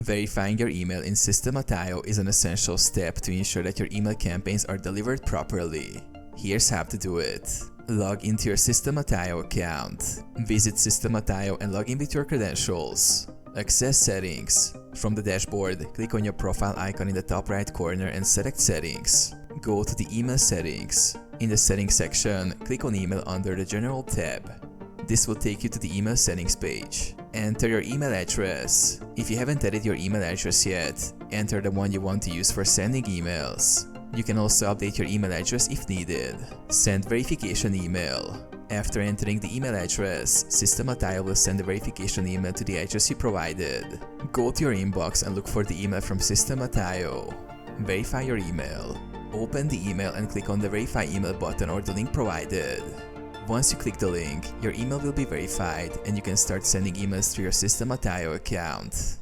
Verifying your email in System.io is an essential step to ensure that your email campaigns are delivered properly. Here's how to do it. Log into your System.io account. Visit System.io and log in with your credentials. Access Settings. From the dashboard, click on your profile icon in the top right corner and select Settings. Go to the Email Settings. In the Settings section, click on Email under the General tab. This will take you to the email settings page. Enter your email address. If you haven't added your email address yet, enter the one you want to use for sending emails. You can also update your email address if needed. Send verification email. After entering the email address, System.io will send the verification email to the address you provided. Go to your inbox and look for the email from System.io. Verify your email. Open the email and click on the Verify Email button or the link provided. Once you click the link, your email will be verified and you can start sending emails through your System.io account.